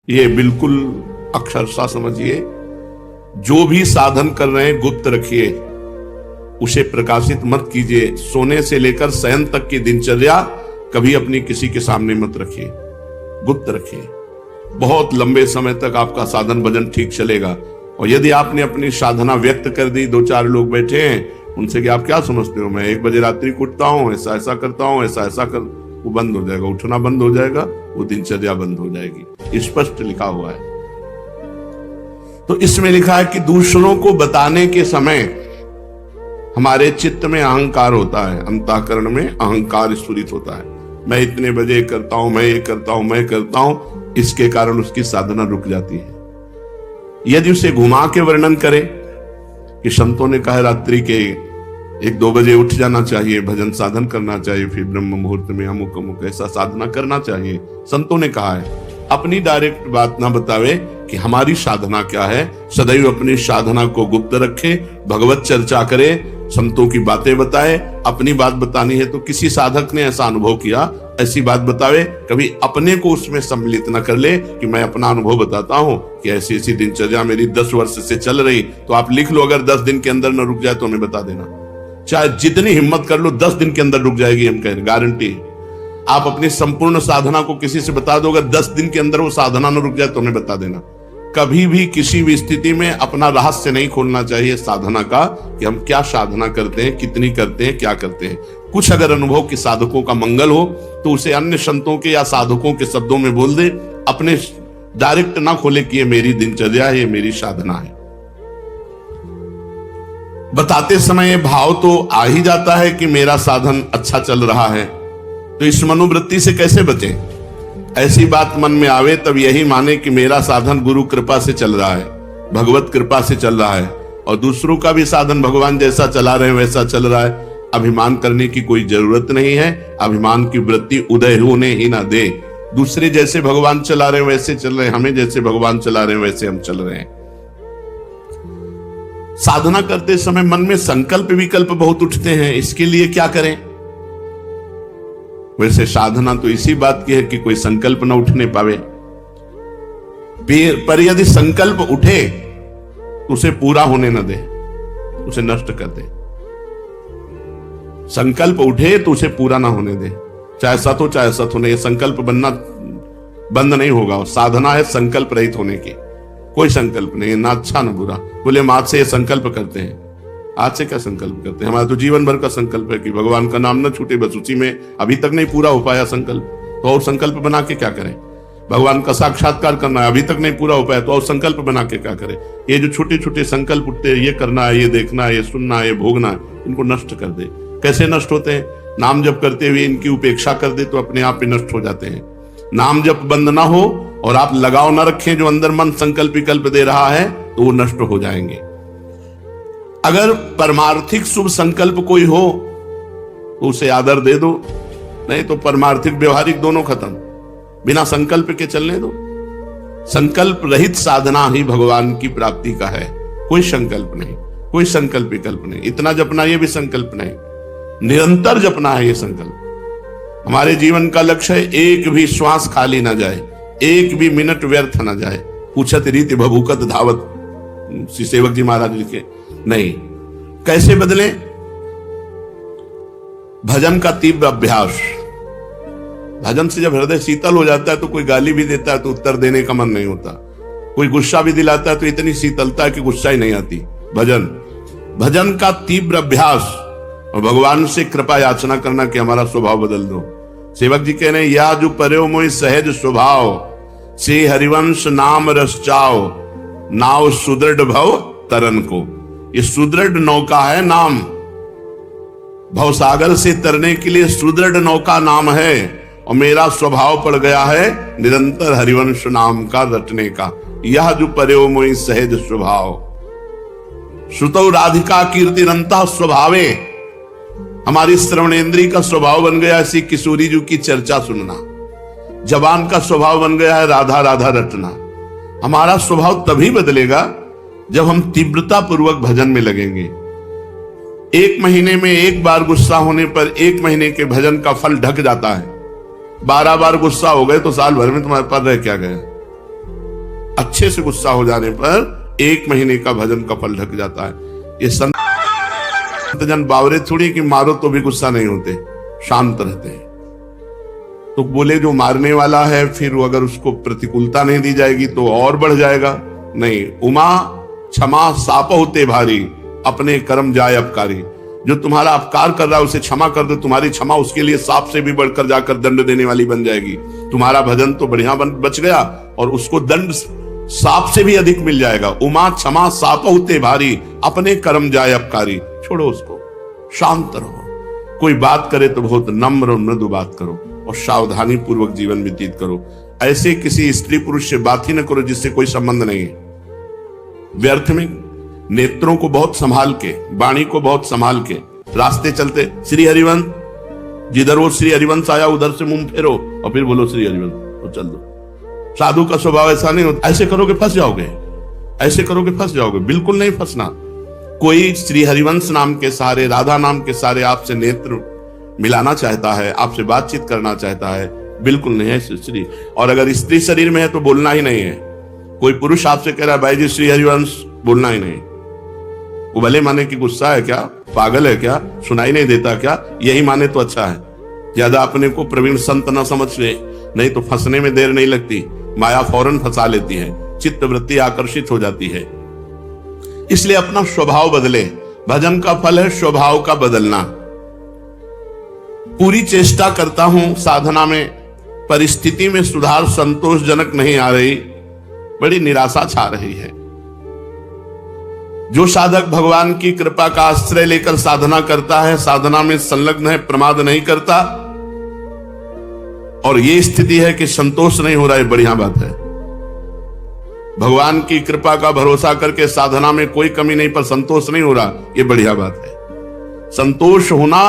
ये बिल्कुल अक्षरशः समझिए, जो भी साधन कर रहे हैं गुप्त रखिए, उसे प्रकाशित मत कीजिए। सोने से लेकर शयन तक की दिनचर्या कभी अपनी किसी के सामने मत रखिए, गुप्त रखिए। बहुत लंबे समय तक आपका साधन भजन ठीक चलेगा। और यदि आपने अपनी साधना व्यक्त कर दी, दो चार लोग बैठे हैं, उनसे कि आप क्या समझते हो, मैं 1 बजे रात्रि को उठता हूं, ऐसा ऐसा करता हूं, ऐसा ऐसा कर, वो बंद हो जाएगा, उठना बंद हो जाएगा, वो दिनचर्या बंद हो जाएगी। स्पष्ट लिखा हुआ है। तो इसमें लिखा है कि दूसरों को बताने के समय हमारे चित्त में अहंकार होता है, अंतःकरण में अहंकार स्फुरित होता है। मैं इतने बजे करता हूं, मैं ये करता हूं, मैं करता हूं, इसके कारण उसकी साधना रुक जाती है। यदि उसे घुमा के वर्णन करें कि संतों ने कहा रात्रि के 1-2 बजे उठ जाना चाहिए, भजन साधन करना चाहिए, फिर ब्रह्म मुहूर्त में अमुक अमुक ऐसा साधना करना चाहिए, संतों ने कहा है। अपनी डायरेक्ट बात ना बतावे कि हमारी साधना क्या है। सदैव अपनी साधना को गुप्त रखे, भगवत चर्चा करे, संतों की बातें बताए। अपनी बात बतानी है तो किसी साधक ने ऐसा अनुभव किया, ऐसी बात बतावे। कभी अपने को उसमें सम्मिलित न कर ले कि मैं अपना अनुभव बताता हूं कि ऐसी ऐसी दिनचर्या मेरी 10 वर्ष से चल रही। तो आप लिख लो, अगर 10 दिन के अंदर न रुक जाए तो हमें बता देना। चाहे जितनी हिम्मत कर लो, 10 दिन के अंदर रुक जाएगी, हम कह रहे, गारंटी। आप अपनी संपूर्ण साधना को किसी से बता दो, अगर 10 दिन के अंदर वो साधना न रुक जाए तो हमें बता देना। कभी भी किसी भी स्थिति में अपना रहस्य नहीं खोलना चाहिए साधना का, कि हम क्या साधना करते हैं, कितनी करते हैं, क्या करते हैं। कुछ अगर अनुभव के साधकों का मंगल हो तो उसे अन्य संतों के या साधकों के शब्दों में बोल दे, अपने डायरेक्ट ना खोले कि ये मेरी दिनचर्या है, ये मेरी साधना है। बताते समय भाव तो आ ही जाता है कि मेरा साधन अच्छा चल रहा है, तो इस मनोवृत्ति से कैसे बचें? ऐसी बात मन में आवे तब यही माने कि मेरा साधन गुरु कृपा से चल रहा है, भगवत कृपा से चल रहा है, और दूसरों का भी साधन भगवान जैसा चला रहे हैं वैसा चल रहा है। अभिमान करने की कोई जरूरत नहीं है। अभिमान की वृत्ति उदय होने ही ना दे। दूसरे जैसे भगवान चला रहे हैं वैसे चल रहे हैं, हमें जैसे भगवान चला रहे हैं वैसे हम चल रहे हैं। साधना करते समय मन में संकल्प विकल्प बहुत उठते हैं, इसके लिए क्या करें? वैसे साधना तो इसी बात की है कि कोई संकल्प न उठने पावे, पर यदि संकल्प उठे तो उसे पूरा होने न दे, उसे नष्ट कर दे। संकल्प उठे तो उसे पूरा ना होने दे, चाहे सत हो चाहे असत हो। ये संकल्प बनना बंद नहीं होगा। साधना है संकल्प रहित होने की। कोई संकल्प नहीं, ना अच्छा ना बुरा। बोले हम आज से ये संकल्प करते हैं। आज से क्या संकल्प करते हैं? हमारा तो जीवन भर का संकल्प है कि भगवान का नाम न छूटे, बस उसी में। अभी तक नहीं पूरा हो पाया संकल्प, तो और संकल्प बना के क्या करें? भगवान का साक्षात्कार करना है, अभी तक नहीं पूरा हो पाया, तो और संकल्प बना के क्या करें? ये जो छोटे छोटे संकल्प उठते हैं, ये करना है, ये देखना है, ये सुनना है, ये भोगना है, इनको नष्ट कर दे। कैसे नष्ट होते हैं? नाम जप करते हुए इनकी उपेक्षा कर दे तो अपने आप ही नष्ट हो जाते हैं। नाम जप बंद ना हो और आप लगाव ना रखें जो अंदर मन संकल्प विकल्प दे रहा है, तो वो नष्ट हो जाएंगे। अगर परमार्थिक शुभ संकल्प कोई हो तो उसे आदर दे दो, नहीं तो परमार्थिक व्यवहारिक दोनों खत्म। बिना संकल्प के चलने दो। संकल्प रहित साधना ही भगवान की प्राप्ति का है। कोई संकल्प नहीं, कोई संकल्प विकल्प नहीं। इतना जपना ये भी संकल्प नहीं, निरंतर जपना है ये संकल्प। हमारे जीवन का लक्ष्य है एक भी श्वास खाली ना जाए, एक भी मिनट व्यर्थ ना जाए। पूछत रीति भभूकत धावत, श्री सेवक जी महाराज लिखे। नहीं, कैसे बदले? भजन का तीव्र अभ्यास। भजन से जब हृदय शीतल हो जाता है तो कोई गाली भी देता है तो उत्तर देने का मन नहीं होता। कोई गुस्सा भी दिलाता है तो इतनी शीतलता है कि गुस्सा ही नहीं आती। भजन का तीव्र अभ्यास और भगवान से कृपा याचना करना कि हमारा स्वभाव बदल दो। सेवक जी कह रहे हैं, या जो पर्यो मोहि सहज स्वभाव, से हरिवंश नाम रस चाओ, नाव सुदृढ़ भव तरन को। ये सुदृढ़ नौका है नाम। भवसागर से तरने के लिए सुदृढ़ नौका नाम है, और मेरा स्वभाव पड़ गया है निरंतर हरिवंश नाम का रटने का। यह जो पर्यो मोहि सहज स्वभाव, श्रुतौ राधिका कीर्तिरंता स्वभावे। हमारी श्रवणेंद्री का स्वभाव बन गया ऐसी किशोरी जी की चर्चा सुनना। जबान का स्वभाव बन गया है राधा राधा रटना। हमारा स्वभाव तभी बदलेगा जब हम तीव्रता पूर्वक भजन में लगेंगे। 1 महीने में 1 बार गुस्सा होने पर 1 महीने के भजन का फल ढक जाता है। 12 बार गुस्सा हो गए तो साल भर में तुम्हारे पर रह क्या गए? अच्छे से गुस्सा हो जाने पर 1 महीने का भजन का फल ढक जाता है। ये संत जन बावरे थोड़ी कि मारो तो भी गुस्सा नहीं होते, शांत रहते हैं। तो बोले जो मारने वाला है फिर अगर उसको प्रतिकूलता नहीं दी जाएगी तो और बढ़ जाएगा। नहीं, उमा क्षमा साप होते भारी, अपने कर्म जाए अपकारी। जो तुम्हारा अपकार कर रहा है उसे क्षमा कर दो, तुम्हारी क्षमा उसके लिए सांप से भी बढ़कर जाकर दंड देने वाली बन जाएगी। तुम्हारा भजन तो बढ़िया बच गया और उसको दंड सांप से भी अधिक मिल जाएगा। उमा क्षमा साप होते भारी, अपने कर्म जाए अपकारी। छोड़ो उसको, शांत रहो। कोई बात करे तो बहुत नम्र और मृदु बात करो और सावधानी पूर्वक जीवन व्यतीत करो। ऐसे किसी स्त्री पुरुष से बात ही न करो जिससे कोई संबंध नहीं है। व्यर्थ में नेत्रों को बहुत संभाल के, वाणी को बहुत संभाल के रास्ते चलते, श्री हरिवंश, जिधर वो श्री हरिवंश आया उधर से मुंह फेरो और फिर बोलो श्री हरिवंश तो चल दो। साधु का स्वभाव ऐसा नहीं होता। ऐसे करोगे फंस जाओगे, ऐसे करोगे फंस जाओगे। बिल्कुल नहीं फंसना। कोई श्री हरिवंश नाम के सहारे, राधा नाम के सहारे आपसे नेत्र मिलाना चाहता है, आपसे बातचीत करना चाहता है, बिल्कुल नहीं है श्री। और अगर स्त्री शरीर में है तो बोलना ही नहीं है। कोई पुरुष आपसे कह रहा है भाई जी श्री हरिवंश, बोलना ही नहीं। वो भले माने कि गुस्सा है क्या, पागल है क्या, सुनाई नहीं देता क्या, यही माने तो अच्छा है। ज्यादा अपने को प्रवीण संत न समझ ले, नहीं तो फंसने में देर नहीं लगती। माया फौरन फंसा लेती है, चित्त वृत्ति आकर्षित हो जाती है। इसलिए अपना स्वभाव बदले। भजन का फल है स्वभाव का बदलना। पूरी चेष्टा करता हूं साधना में, परिस्थिति में सुधार संतोषजनक नहीं आ रही, बड़ी निराशा छा रही है। जो साधक भगवान की कृपा का आश्रय लेकर साधना करता है, साधना में संलग्न है, प्रमाद नहीं करता, और ये स्थिति है कि संतोष नहीं हो रहा है, बढ़िया बात है। भगवान की कृपा का भरोसा करके साधना में कोई कमी नहीं पर संतोष नहीं हो रहा, ये बढ़िया बात है। संतोष होना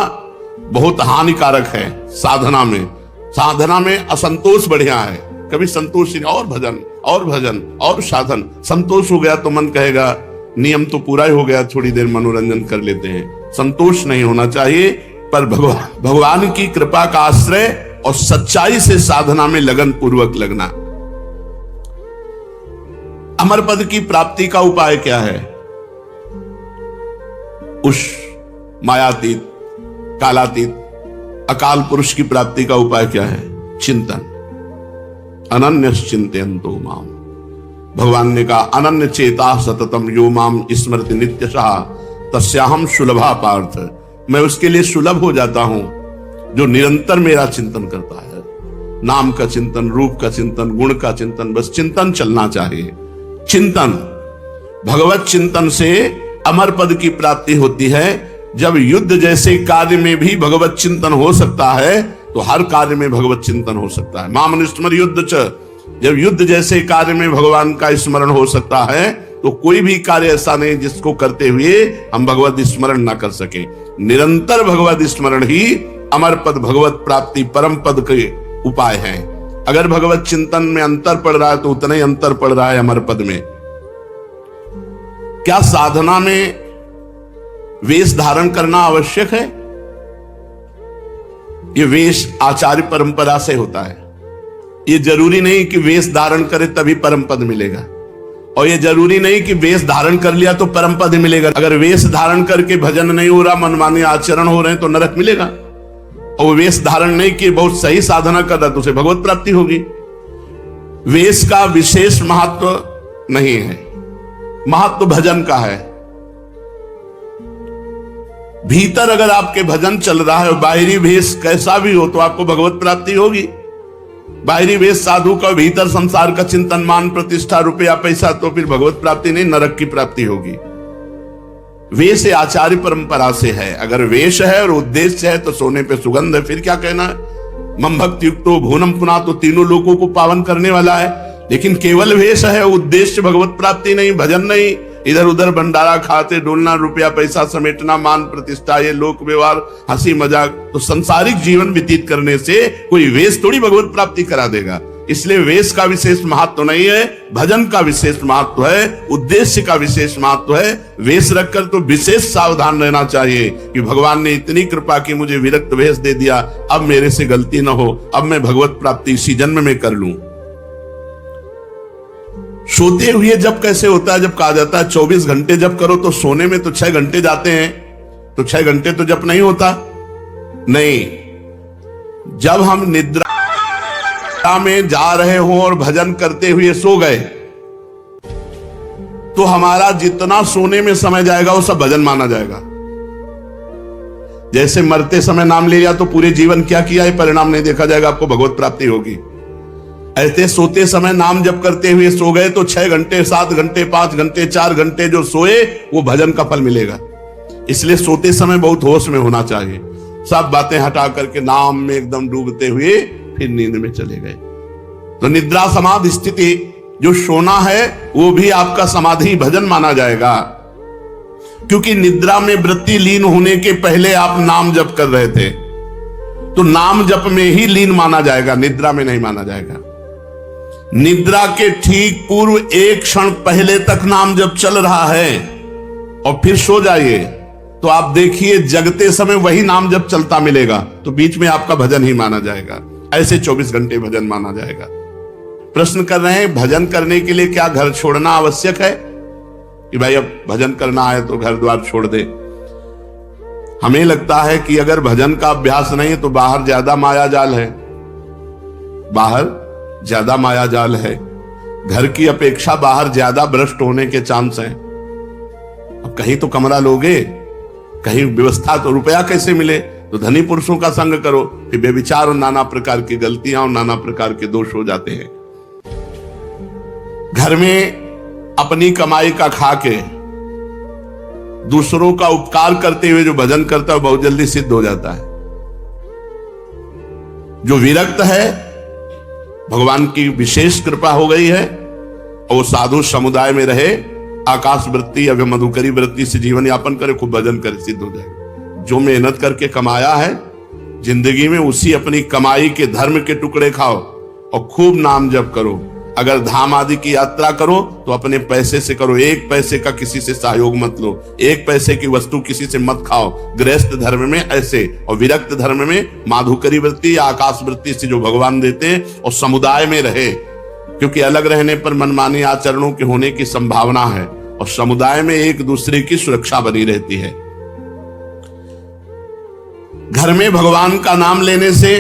बहुत हानिकारक है साधना में। साधना में असंतोष बढ़िया है। कभी संतोष और भजन और भजन और साधन, संतोष हो गया तो मन कहेगा नियम तो पूरा ही हो गया, थोड़ी देर मनोरंजन कर लेते हैं। संतोष नहीं होना चाहिए, पर भगवान की कृपा का आश्रय और सच्चाई से साधना में लगन पूर्वक लगना। अमर पद की प्राप्ति का उपाय क्या है? उस मायातीत, कालातीत, अकाल पुरुष की प्राप्ति का उपाय क्या है? चिंतन। अनन्य चिंतयन्तो माम, भगवान ने कहा अनन्य चेता सततम यो माम स्मृति नित्यशः तस्याहम सुलभा पार्थ। मैं उसके लिए सुलभ हो जाता हूं जो निरंतर मेरा चिंतन करता है। नाम का चिंतन, रूप का चिंतन, गुण का चिंतन, बस चिंतन चलना चाहिए। चिंतन, भगवत चिंतन से अमर पद की प्राप्ति होती है। जब युद्ध जैसे कार्य में भी भगवत चिंतन हो सकता है तो हर कार्य में भगवत चिंतन हो सकता है। मामनुस्मर युद्ध च, जब युद्ध जैसे कार्य में भगवान का स्मरण हो सकता है तो कोई भी कार्य ऐसा नहीं जिसको करते हुए हम भगवत स्मरण ना कर सके। निरंतर भगवत स्मरण ही अमर पद, भगवत प्राप्ति, परम पद के उपाय हैं। अगर भगवत चिंतन में अंतर पड़ रहा है तो उतना ही अंतर पड़ रहा है अमर पद में। क्या साधना में वेश धारण करना आवश्यक है? ये वेश आचार्य परंपरा से होता है। ये जरूरी नहीं कि वेश धारण करे तभी परम पद मिलेगा, और ये जरूरी नहीं कि वेश धारण कर लिया तो परम पद मिलेगा। अगर वेश धारण करके भजन नहीं हो रहा, मनमाने आचरण हो रहे हैं तो नरक मिलेगा। और वेश धारण नहीं किए, बहुत सही साधना कर रहा तो उसे भगवत प्राप्ति होगी। वेश का विशेष महत्व नहीं है, महत्व भजन का है। भीतर अगर आपके भजन चल रहा है, बाहरी वेश कैसा भी हो तो आपको भगवत प्राप्ति होगी। बाहरी वेश साधु का, भीतर संसार का चिंतन, मान प्रतिष्ठा, रुपया पैसा, तो फिर भगवत प्राप्ति नहीं, नरक की प्राप्ति होगी। वेश आचार्य परंपरा से है। अगर वेश है और उद्देश्य है तो सोने पे सुगंध है, फिर क्या कहना है? मम भक्ति युक्तो भुवनम पुना, तो तीनों लोगों को पावन करने वाला है। लेकिन केवल वेश है, उद्देश्य भगवत प्राप्ति नहीं, भजन नहीं, इधर उधर भंडारा खाते डोलना, रुपया पैसा समेटना, मान प्रतिष्ठा, ये लोक व्यवहार, हंसी मजाक, तो संसारिक जीवन व्यतीत करने से कोई वेश थोड़ी भगवत प्राप्ति करा देगा। इसलिए वेश का विशेष महत्व नहीं है, भजन का विशेष महत्व है, उद्देश्य का विशेष महत्व है। वेश रखकर तो विशेष सावधान रहना चाहिए कि भगवान ने इतनी कृपा की, मुझे विरक्त वेश दे दिया, अब मेरे से गलती न हो, अब मैं भगवत प्राप्ति इसी जन्म में कर लूं। सोते हुए जब कैसे होता है? जब कहा जाता है 24 घंटे जप करो, तो सोने में तो 6 घंटे जाते हैं, तो 6 घंटे तो जप नहीं होता। नहीं, जब हम निद्रा में जा रहे हो और भजन करते हुए सो गए, तो हमारा जितना सोने में समय जाएगा वो सब भजन माना जाएगा। जैसे मरते समय नाम ले लिया तो पूरे जीवन क्या किया है परिणाम नहीं देखा जाएगा, आपको भगवत प्राप्ति होगी। ऐसे सोते समय नाम जप करते हुए सो गए तो 6 घंटे, 7 घंटे, 5 घंटे, 4 घंटे जो सोए वो भजन का फल मिलेगा। इसलिए सोते समय बहुत होश में होना चाहिए, सब बातें हटा करके नाम में एकदम डूबते हुए फिर नींद में चले गए। तो निद्रा समाधि स्थिति, जो सोना है वो भी आपका समाधि भजन माना जाएगा, क्योंकि निद्रा में वृत्ति लीन होने के पहले आप नाम जप कर रहे थे, तो नाम जप में ही लीन माना जाएगा, निद्रा में नहीं माना जाएगा। निद्रा के ठीक पूर्व एक क्षण पहले तक नाम जप चल रहा है और फिर सो जाइए, तो आप देखिए जगते समय वही नाम जप चलता मिलेगा, तो बीच में आपका भजन ही माना जाएगा। ऐसे 24 घंटे भजन माना जाएगा। प्रश्न कर रहे हैं भजन करने के लिए क्या घर छोड़ना आवश्यक है कि भाई अब भजन करना है तो घर द्वार छोड़ दे? हमें लगता है कि अगर भजन का अभ्यास नहीं है तो बाहर ज्यादा माया जाल है, बाहर ज्यादा माया जाल है, घर की अपेक्षा बाहर ज्यादा भ्रष्ट होने के चांस हैं। अब कहीं तो कमरा लोगे, कहीं व्यवस्था, तो रुपया कैसे मिले? तो धनी पुरुषों का संग करो, फिर बेविचार और नाना प्रकार की गलतियां और नाना प्रकार के दोष हो जाते हैं। घर में अपनी कमाई का खा के दूसरों का उपकार करते हुए जो भजन करता है बहुत जल्दी सिद्ध हो जाता है। जो विरक्त है, भगवान की विशेष कृपा हो गई है और वो साधु समुदाय में रहे, आकाश वृत्ति या मधुकरी वृत्ति से जीवन यापन करे, खूब भजन करे, सिद्ध हो जाएगा। जो मेहनत करके कमाया है जिंदगी में, उसी अपनी कमाई के धर्म के टुकड़े खाओ और खूब नाम जप करो। अगर धाम आदि की यात्रा करो तो अपने पैसे से करो, 1 पैसे का किसी से सहयोग मत लो, 1 पैसे की वस्तु किसी से मत खाओ। गृहस्थ धर्म में ऐसे, और विरक्त धर्म में माधुकरी वृत्ति या आकाश वृत्ति से जो भगवान देते हैं, और समुदाय में रहे, क्योंकि अलग रहने पर मनमानी आचरणों के होने की संभावना है, और समुदाय में एक दूसरे की सुरक्षा बनी रहती है। घर में भगवान का नाम लेने से,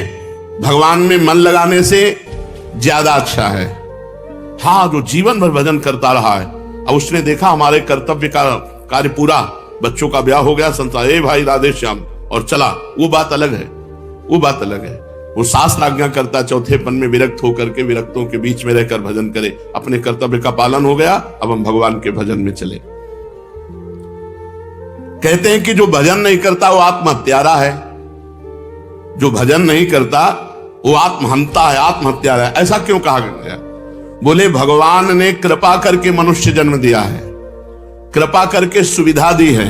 भगवान में मन लगाने से ज्यादा अच्छा है। हाँ, जो जीवन भर भजन करता रहा है, अब उसने देखा हमारे कर्तव्य का कार्य पूरा, बच्चों का ब्याह हो गया, संसार, ए भाई राधे श्याम, और चला, वो बात अलग है, वो बात अलग है। वो शास्त्र आज्ञा करता चौथेपन में विरक्त होकर के विरक्तों के बीच में रहकर भजन करे, अपने कर्तव्य का पालन हो गया, अब हम भगवान के भजन में चले। कहते हैं कि जो भजन नहीं करता वो आत्महत्यारा है, जो भजन नहीं करता वो आत्महंता है, आत्महत्यारा है। ऐसा क्यों कहा गया? बोले भगवान ने कृपा करके मनुष्य जन्म दिया है, कृपा करके सुविधा दी है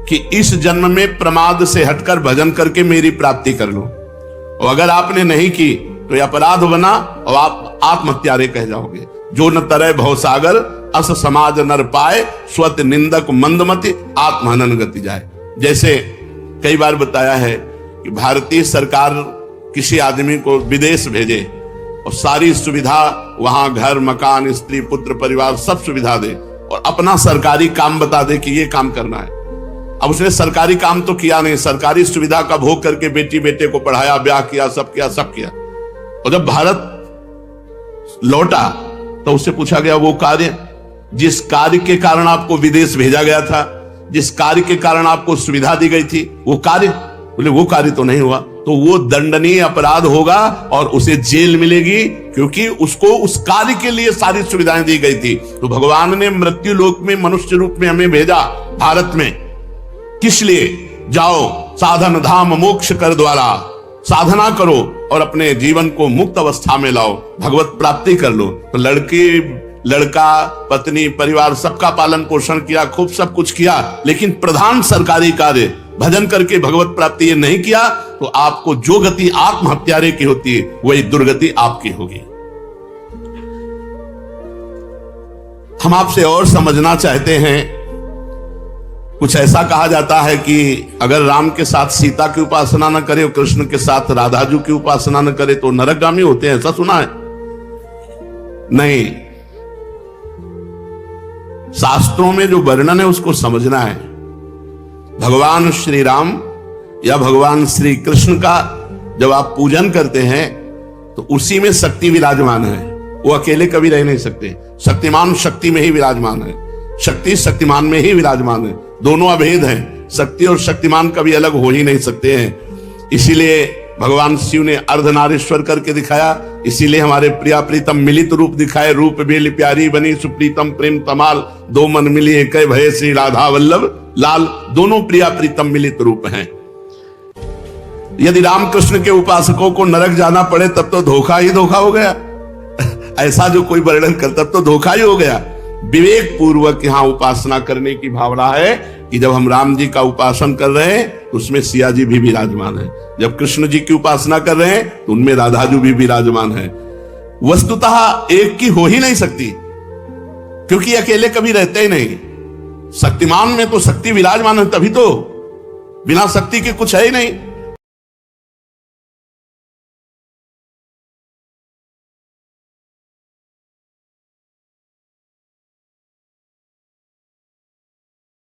कि इस जन्म में प्रमाद से हटकर भजन करके मेरी प्राप्ति कर लो, और अगर आपने नहीं की तो यह अपराध बना और आप आत्महत्यारे कह जाओगे। जो न तरय भवसागर अस समाज नर पाए, स्वत निंदक मंदमति आत्महनन गति जाए। जैसे कई बार बताया है कि भारतीय सरकार किसी आदमी को विदेश भेजे और सारी सुविधा वहां, घर मकान स्त्री पुत्र परिवार सब सुविधा दे, और अपना सरकारी काम बता दे कि ये काम करना है। अब उसने सरकारी काम तो किया नहीं, सरकारी सुविधा का भोग करके बेटी बेटे को पढ़ाया, ब्याह किया, सब किया, सब किया। और जब भारत लौटा तो उससे पूछा गया वो कार्य, जिस कार्य के कारण आपको विदेश भेजा गया था, जिस कार्य के कारण आपको सुविधा दी गई थी, वो कार्य? बोले वो कार्य तो नहीं हुआ, तो वो दंडनीय अपराध होगा और उसे जेल मिलेगी, क्योंकि उसको उस कार्य के लिए सारी सुविधाएं दी गई थी। तो भगवान ने मृत्यु लोक में मनुष्य रूप में हमें भेजा भारत में, किस लिए? जाओ साधन धाम मोक्ष कर द्वारा, साधना करो और अपने जीवन को मुक्त अवस्था में लाओ, भगवत प्राप्ति कर लो। तो लड़की लड़का पत्नी परिवार सबका पालन पोषण किया, खूब सब कुछ किया, लेकिन प्रधान सरकारी कार्य भजन करके भगवत प्राप्ति ये नहीं किया, तो आपको जो गति आत्महत्यारे की होती है वही दुर्गति आपकी होगी। हम आपसे और समझना चाहते हैं, कुछ ऐसा कहा जाता है कि अगर राम के साथ सीता की उपासना न करे और कृष्ण के साथ राधाजू की उपासना न करे तो नरकगामी होते हैं, ऐसा सुना है? नहीं, शास्त्रों में जो वर्णन है उसको समझना है। भगवान श्री राम या भगवान श्री कृष्ण का जब आप पूजन करते हैं तो उसी में शक्ति विराजमान है, वो अकेले कभी रह नहीं सकते। शक्तिमान शक्ति में ही विराजमान है, शक्ति शक्तिमान में ही विराजमान है, दोनों अभेद हैं। शक्ति और शक्तिमान कभी अलग हो ही नहीं सकते हैं। इसीलिए भगवान शिव ने अर्धनारीश्वर करके दिखाया, इसीलिए हमारे प्रिया प्रीतम मिलित रूप दिखाए। रूप बेली प्यारी बनी सुप्रीतम प्रेम तमाल, दो मन मिली एक भय श्री राधा वल्लभ लाल। दोनों प्रिया प्रीतम मिलित रूप हैं। यदि रामकृष्ण के उपासकों को नरक जाना पड़े तब तो धोखा ही धोखा हो गया। ऐसा जो कोई वर्णन करता तब तो धोखा ही हो गया। विवेक पूर्वक यहां उपासना करने की भावना है कि जब हम राम जी का उपासन कर रहे हैं तो उसमें सिया जी भी विराजमान है, जब कृष्ण जी की उपासना कर रहे हैं तो उनमें राधा जी भी विराजमान है। वस्तुतः एक की हो ही नहीं सकती, क्योंकि अकेले कभी रहते ही नहीं। शक्तिमान में तो शक्ति विराजमान है, तभी तो, बिना शक्ति के कुछ है ही नहीं।